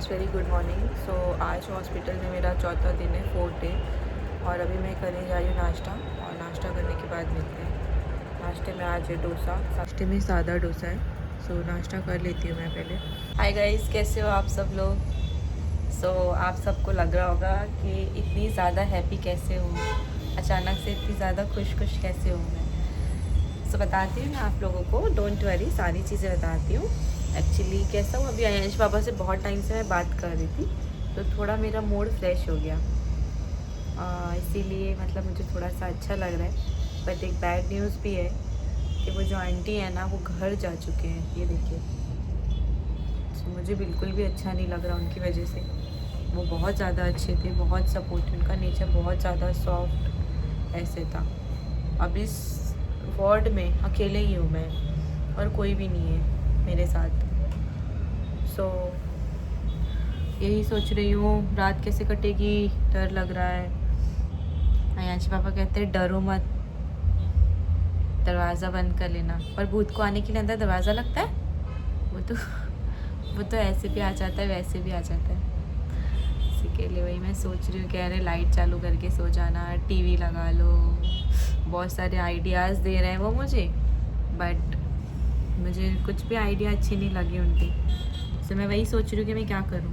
Friends, very good morning. So आज hospital में मेरा चौथा दिन है, 4th डे। और अभी मैं करने जा रही हूँ नाश्ता, और नाश्ता करने के बाद मिलते हैं। नाश्ते में आज है डोसा। नाश्ते में सादा डोसा है, सो नाश्ता कर लेती हूँ मैं पहले। हाय गाइस, कैसे हो आप सब लोग? सो आप सबको लग रहा होगा कि इतनी ज़्यादा हैप्पी कैसे हूँ, अचानक से इतनी ज़्यादा खुश कैसे हूँ मैं। सो बताती हूँ मैं आप लोगों को, डोंट वरी, सारी चीज़ें बताती हूँ। एक्चुअली कैसा हुआ, अभी आयांश पापा से बहुत टाइम से मैं बात कर रही थी, तो थोड़ा मेरा मूड फ्रेश हो गया, इसीलिए मतलब मुझे थोड़ा सा अच्छा लग रहा है। बट एक बैड न्यूज़ भी है कि वो जो आंटी है ना, वो घर जा चुके हैं, ये देखिए। तो मुझे बिल्कुल भी अच्छा नहीं लग रहा उनकी वजह से। वो बहुत ज़्यादा अच्छे थे, बहुत सपोर्टिव, उनका नेचर बहुत ज़्यादा सॉफ्ट ऐसे था। अब इस वार्ड में अकेले ही हूँ मैं, और कोई भी नहीं है मेरे साथ। सो यही सोच रही हूँ रात कैसे कटेगी, डर लग रहा है। आयांश पापा कहते हैं डरो मत, दरवाज़ा बंद कर लेना। पर भूत को आने के लिए अंदर दरवाज़ा लगता है? वो तो ऐसे भी आ जाता है, वैसे भी आ जाता है। इसी के लिए वही मैं सोच रही हूँ, कह रहे लाइट चालू करके सो जाना, टीवी लगा लो, बहुत सारे आइडियाज़ दे रहे हैं वो मुझे, बट मुझे कुछ भी आइडिया अच्छी नहीं लगी उनकी। तो मैं वही सोच रही हूँ कि मैं क्या करूँ।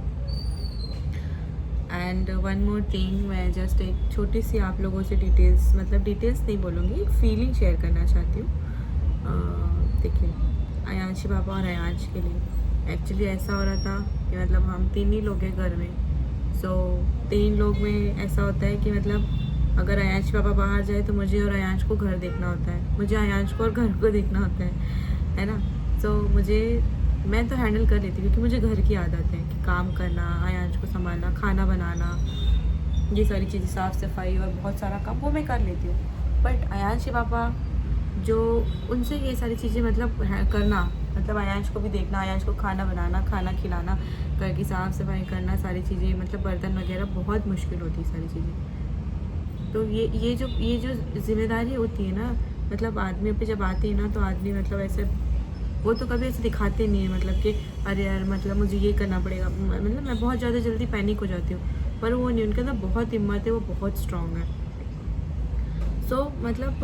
एंड वन मोर थिंग, मैं जस्ट एक छोटी सी आप लोगों से डिटेल्स नहीं बोलूँगी, एक फीलिंग शेयर करना चाहती हूँ। देखिए, आयांशी पापा और आयांश के लिए एक्चुअली ऐसा हो रहा था कि मतलब हम 3 ही लोग हैं घर में। सो 3 लोग में ऐसा होता है कि मतलब अगर आयांश पापा बाहर जाए तो मुझे और आयांश को घर देखना होता है, मुझे आयांश को और घर को देखना होता है ना। सो मैं तो हैंडल कर लेती हूँ, क्योंकि मुझे घर की आदत है कि काम करना, आयांश को संभालना, खाना बनाना, ये सारी चीज़ें, साफ़ सफाई और बहुत सारा काम वो मैं कर लेती हूँ। बट आयांश के पापा जो, उनसे ये सारी चीज़ें मतलब करना, मतलब आयांश को भी देखना, आयांश को खाना बनाना, खाना खिलाना, घर की साफ़ सफाई करना, सारी चीज़ें मतलब बर्तन वगैरह, बहुत मुश्किल होती है सारी चीज़ें। तो ये जो जिम्मेदारी होती है ना, मतलब आदमी पे जब आती है ना, तो आदमी मतलब ऐसे, वो तो कभी ऐसे दिखाते नहीं है मतलब कि अरे यार मतलब मुझे ये करना पड़ेगा। मतलब मैं बहुत ज़्यादा जल्दी पैनिक हो जाती हूँ, पर वो नहीं, उनके अंदर बहुत हिम्मत है, वो बहुत स्ट्रॉन्ग है। सो मतलब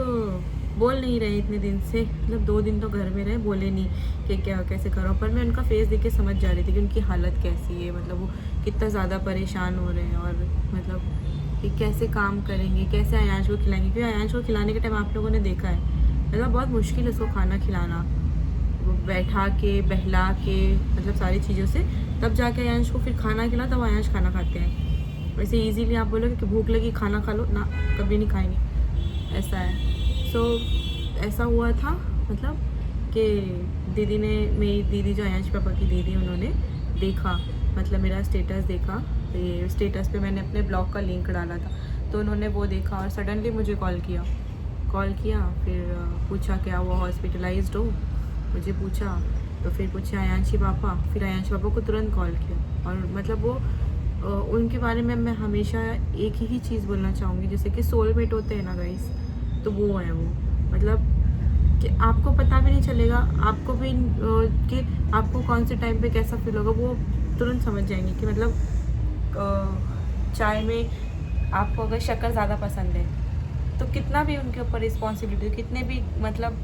बोल नहीं रहे इतने दिन से, मतलब 2 दिन तो घर में रहे, बोले नहीं कि क्या कैसे करो। पर मैं उनका फेस देख के समझ जा रही थी कि उनकी हालत कैसी है, मतलब वो कितना ज़्यादा परेशान हो रहे हैं, और मतलब कि कैसे काम करेंगे, कैसे आयांश को खिलाएंगे। क्योंकि आयांश को खिलाने के टाइम आप लोगों ने देखा है, मतलब बहुत मुश्किल है उसको खाना खिलाना, बैठा के बहला के, मतलब सारी चीज़ों से, तब जाके आयांश को फिर खाना खिला, तब आयांश खाना खाते हैं। वैसे इजीली आप बोलोगे कि भूख लगी खाना खा लो ना, कभी नहीं खाएंगे, ऐसा है। सो ऐसा हुआ था मतलब कि दीदी ने, मेरी दीदी जो आयांश पापा की दीदी, उन्होंने देखा, मतलब मेरा स्टेटस देखा। ये स्टेटस पे मैंने अपने ब्लॉग का लिंक डाला था, तो उन्होंने वो देखा और सडनली मुझे कॉल किया। फिर पूछा क्या वो हॉस्पिटलाइज्ड हो, मुझे पूछा। तो फिर पूछा आयांशी पापा, फिर आयांश पापा को तुरंत कॉल किया। और मतलब वो उनके बारे में मैं हमेशा एक ही चीज़ बोलना चाहूँगी, जैसे कि सोलमेट होते हैं ना गाइस, तो वो है वो। मतलब कि आपको पता भी नहीं चलेगा, आपको भी कि आपको कौन से टाइम पे कैसा फील होगा, वो तुरंत समझ जाएंगे कि मतलब चाय में आपको अगर शक्कर ज़्यादा पसंद है, तो कितना भी उनके ऊपर रिस्पॉन्सिबिलिटी, कितने भी मतलब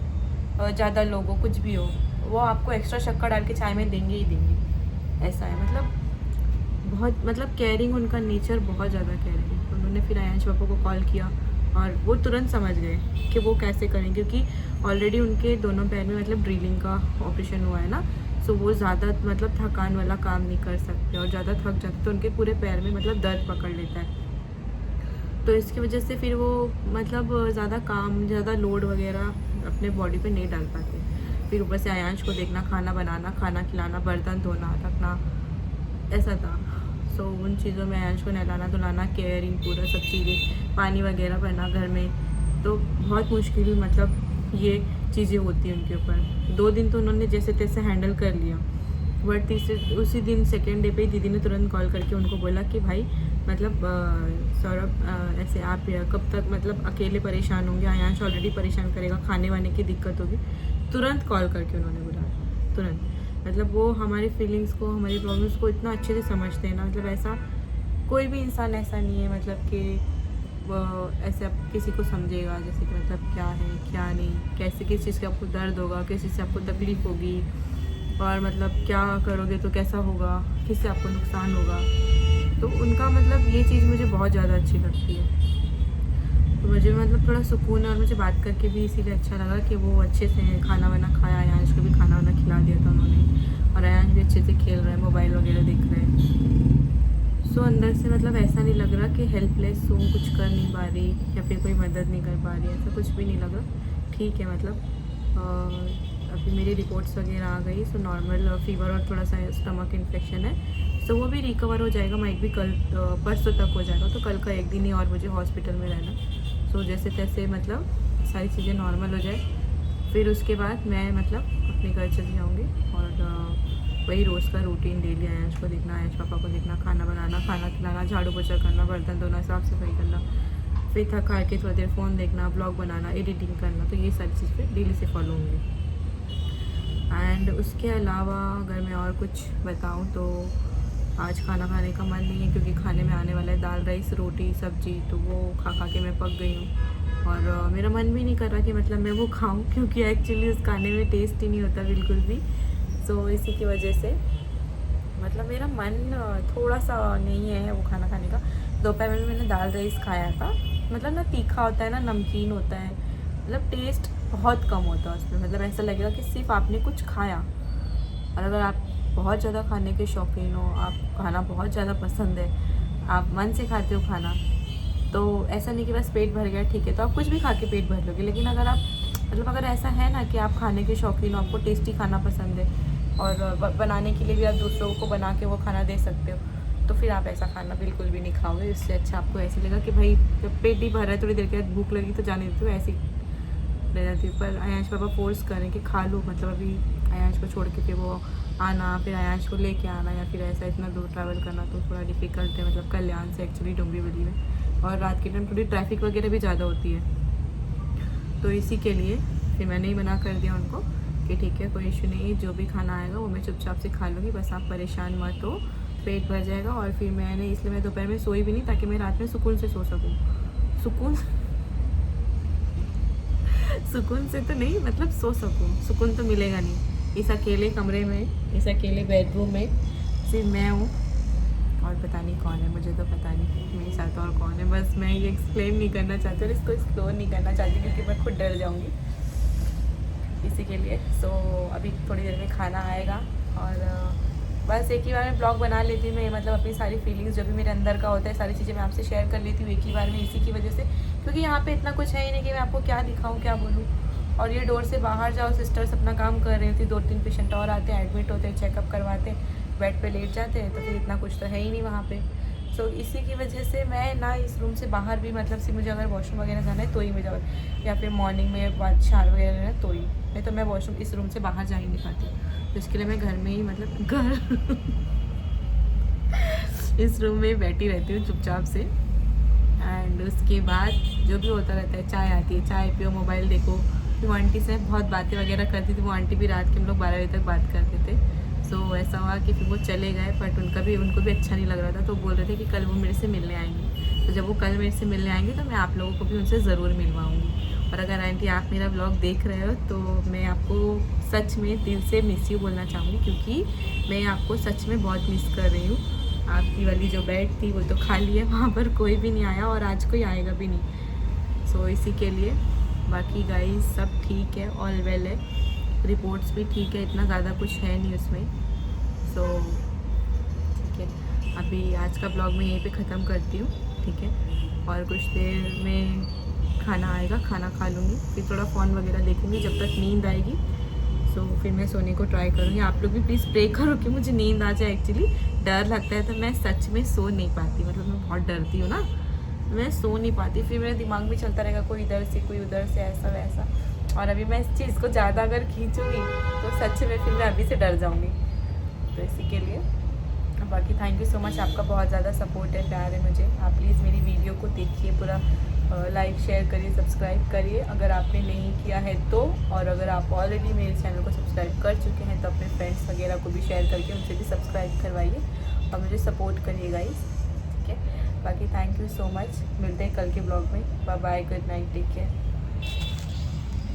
ज़्यादा लोग हो, कुछ भी हो, वो आपको एक्स्ट्रा शक्कर डाल के चाय में देंगे ही देंगे। ऐसा है, मतलब बहुत मतलब केयरिंग, उनका नेचर बहुत ज़्यादा केयरिंग है। उन्होंने फिर आयांश पापा को कॉल किया, और वो तुरंत समझ गए कि वो कैसे करें, क्योंकि ऑलरेडी उनके दोनों पैर में मतलब ड्रिलिंग का ऑपरेशन हुआ है ना। सो वो ज़्यादा मतलब थकान वाला काम नहीं कर सकते, और ज़्यादा थक जाते तो उनके पूरे पैर में मतलब दर्द पकड़ लेता है। तो इसकी वजह से फिर वो मतलब ज़्यादा काम, ज़्यादा लोड वगैरह अपने बॉडी पे नहीं डाल पाते। फिर ऊपर से आयांश को देखना, खाना बनाना, खाना खिलाना, बर्तन धोना, रखना, ऐसा था। सो उन चीज़ों में आयांश को नहलाना धुलाना, केयरिंग, पूरा सब चीज़ें, पानी वगैरह भरना घर में, तो बहुत मुश्किल मतलब ये चीज़ें होती हैं उनके ऊपर। 2 दिन तो उन्होंने जैसे तैसे हैंडल कर लिया, बट तीसरे उसी दिन सेकेंड डे पे ही दीदी ने तुरंत कॉल करके उनको बोला कि भाई मतलब सौरभ, ऐसे आप कब तक मतलब अकेले परेशान होंगे, आयांश ऑलरेडी परेशान करेगा, खाने वाने की दिक्कत होगी। तुरंत कॉल करके उन्होंने बुलाया, तुरंत। मतलब वो हमारी फीलिंग्स को, हमारी प्रॉब्लम्स को इतना अच्छे से समझते हैं ना, मतलब ऐसा कोई भी इंसान ऐसा नहीं है मतलब कि वो ऐसे आप किसी को समझेगा जैसे कि मतलब क्या है क्या नहीं, कैसे किस चीज़ का आपको दर्द होगा, किस चीज़ से आपको तकलीफ़ होगी, और मतलब क्या करोगे तो कैसा होगा, किससे आपको नुकसान होगा। तो उनका मतलब ये चीज़ मुझे बहुत ज़्यादा अच्छी लगती है। तो मुझे मतलब थोड़ा सुकून है, और मुझे बात करके भी इसीलिए अच्छा लगा कि वो अच्छे से खाना वाना खाया, आयांश को भी खाना वाना खिला दिया था उन्होंने, और आयांश भी अच्छे से खेल रहा है, मोबाइल वगैरह देख रहे हैं। सो अंदर से मतलब ऐसा नहीं लग रहा कि हेल्पलेस हूँ, कुछ कर नहीं पा रही या फिर कोई मदद नहीं कर पा रही, ऐसा कुछ भी नहीं लग रहा। ठीक है मतलब अभी मेरी रिपोर्ट्स वगैरह आ गई, सो नॉर्मल फीवर और थोड़ा सा स्टमक इन्फेक्शन है, सो वो भी रिकवर हो जाएगा, माइट भी कल परसों तक हो जाएगा। तो कल का एक दिन ही और मुझे हॉस्पिटल में रहना, सो जैसे तैसे मतलब सारी चीज़ें नॉर्मल हो जाए, फिर उसके बाद मैं मतलब अपने घर चली जाऊँगी। और वही रोज़ का रूटीन डेली आयांश को देखना, आयांश पापा को देखना, खाना बनाना, खाना खिलाना, झाड़ू पोछा करना, बर्तन धोना, साफ़ सफाई करना, फिर थक खा के थोड़ी देर फ़ोन देखना, ब्लॉग बनाना, एडिटिंग करना। तो ये सारी चीज़ फिर डेली से फॉलो होंगी। एंड उसके अलावा अगर मैं और कुछ बताऊँ तो आज खाना खाने का मन नहीं है, क्योंकि खाने में आने वाला है दाल राइस रोटी सब्जी, तो वो खा खा के मैं पक गई हूँ। और मेरा मन भी नहीं कर रहा कि मतलब मैं वो खाऊं, क्योंकि एक्चुअली उस खाने में टेस्ट ही नहीं होता बिल्कुल भी। सो इसी की वजह से मतलब मेरा मन थोड़ा सा नहीं है वो खाना खाने का। दोपहर में मैंने दाल राइस खाया था, मतलब ना तीखा होता है ना नमकीन होता है, मतलब टेस्ट बहुत कम होता है उसमें। मतलब ऐसा लगेगा कि सिर्फ आपने कुछ खाया। और अगर आप बहुत ज़्यादा खाने के शौकीन हो, आप खाना बहुत ज़्यादा पसंद है, आप मन से खाते हो खाना, तो ऐसा नहीं कि बस पेट भर गया ठीक है, तो आप कुछ भी खा के पेट भर लोगे। लेकिन अगर आप मतलब अगर ऐसा है ना कि आप खाने के शौकीन हो, आपको टेस्टी खाना पसंद है, और बनाने के लिए भी आप दूसरों को बना के वो खाना दे सकते हो, तो फिर आप ऐसा खाना बिल्कुल भी नहीं खाओगे। इससे अच्छा आपको ऐसे लगेगा कि भाई जब पेट ही भर रहा है, थोड़ी देर के बाद भूख लगी तो जाने देती हूँ, ऐसी रह जाती हूँ। पर आयांश पापा फोर्स करें कि खा लो, मतलब अभी आयांश को छोड़ के फिर वो आना, फिर आयांश को लेके आना, या फिर ऐसा इतना दूर ट्रैवल करना तो थोड़ा डिफ़िकल्ट है। मतलब कल्याण से एक्चुअली डोंबिवली में, और रात के टाइम थोड़ी ट्रैफिक वगैरह भी ज़्यादा होती है, तो इसी के लिए फिर मैंने ही मना कर दिया उनको कि ठीक है कोई इशू नहीं, जो भी खाना आएगा वो मैं चुपचाप से खा लूँगी, बस आप परेशान मत हो, पेट भर जाएगा। और फिर मैंने इसलिए मैं दोपहर में सोई भी नहीं, ताकि मैं रात में सुकून से सो सकूँ। सुकून से तो नहीं, मतलब सो सकूँ, सुकून तो मिलेगा नहीं इस अकेले कमरे में, इस अकेले बेडरूम में सिर्फ मैं हूँ, और पता नहीं कौन है, मुझे तो पता नहीं मेरे साथ और कौन है। बस मैं ये एक्सप्लेन नहीं करना चाहती और इसको एक्सप्लोर नहीं करना चाहती, क्योंकि मैं खुद डर जाऊँगी इसी के लिए। सो अभी थोड़ी देर में खाना आएगा, और बस एक ही बार में ब्लॉग बना लेती हूँ मैं, मतलब अपनी सारी फीलिंग्स जो भी मेरे अंदर का होता है, सारी चीज़ें मैं आपसे शेयर कर लेती हूँ एक ही बार में, इसी की वजह से। क्योंकि यहाँ पे इतना कुछ है ही नहीं कि मैं आपको क्या दिखाऊँ, क्या बोलूँ। और ये डोर से बाहर जाओ, सिस्टर्स अपना काम कर रही होती, 2-3 पेशेंट और आते हैं, एडमिट होते हैं, चेकअप करवाते हैं, बेड पे लेट जाते हैं, तो फिर इतना कुछ तो है ही नहीं वहाँ पे। सो इसी की वजह से मैं ना इस रूम से बाहर भी, मतलब से मुझे अगर वॉशरूम वगैरह जाना है तो ही मैं जाऊँ, या फिर मॉर्निंग में बाद शावर वगैरह लेना है तो ही, नहीं तो मैं वॉशरूम इस रूम से बाहर जा ही नहीं पाती। तो इसके लिए मैं घर में ही, मतलब घर इस रूम में ही बैठी रहती हूँ चुपचाप से। एंड उसके बाद जो भी होता रहता है, चाय आती है, चाय पियो, मोबाइल देखो। फिर वो आंटी से बहुत बातें वगैरह करती थी, वो आंटी भी रात के हम लोग 12 बजे तक बात करते थे। सो ऐसा हुआ कि फिर वो चले गए, बट उनको भी अच्छा नहीं लग रहा था, तो बोल रहे थे कि कल वो मेरे से मिलने आएंगे। तो जब वो कल मेरे से मिलने आएंगे तो मैं आप लोगों को भी उनसे ज़रूर मिलवाऊँगी। और अगर आंटी आप मेरा ब्लॉग देख रहे हो तो मैं आपको सच में दिल से मिस यू बोलना चाहूँगी, क्योंकि मैं आपको सच में बहुत मिस कर रही हूँ। आपकी वाली जो बेड थी वो तो खाली है, वहाँ पर कोई भी नहीं आया, और आज कोई आएगा भी नहीं। सो इसी के लिए बाकी गाइस सब ठीक है, ऑल वेल है, रिपोर्ट्स भी ठीक है, इतना ज़्यादा कुछ है नहीं उसमें। सो ठीक है, अभी आज का ब्लॉग मैं यहीं पे ख़त्म करती हूँ, ठीक है। और कुछ देर में खाना आएगा, खाना खा लूँगी, फिर थोड़ा फ़ोन वगैरह देखूँगी जब तक नींद आएगी। सो फिर मैं सोने को ट्राई करूँगी। आप लोग भी प्लीज़ प्रे करो कि मुझे नींद आ जाए। एक्चुअली डर लगता है, तो मैं सच में सो नहीं पाती, मतलब मैं बहुत डरती हूँ ना, मैं सो नहीं पाती, फिर मेरे दिमाग में चलता रहेगा कोई इधर से कोई उधर से, ऐसा वैसा। और अभी मैं इस चीज़ को ज़्यादा अगर खींचूँगी तो सच में फिर मैं अभी से डर जाऊँगी। तो इसी के लिए बाकी थैंक यू सो मच, आपका बहुत ज़्यादा सपोर्ट है, प्यार है मुझे। आप प्लीज़ मेरी वीडियो को देखिए, पूरा लाइक शेयर करिए, सब्सक्राइब करिए अगर आपने नहीं किया है तो। और अगर आप ऑलरेडी मेरे चैनल को सब्सक्राइब कर चुके हैं तो अपने फ्रेंड्स वगैरह को भी शेयर करके उनसे भी सब्सक्राइब करवाइए और मुझे सपोर्ट करिए गाइस, ठीक है। बाकी थैंक यू सो मच, मिलते हैं कल के ब्लॉग में। Bye bye, good night, take care.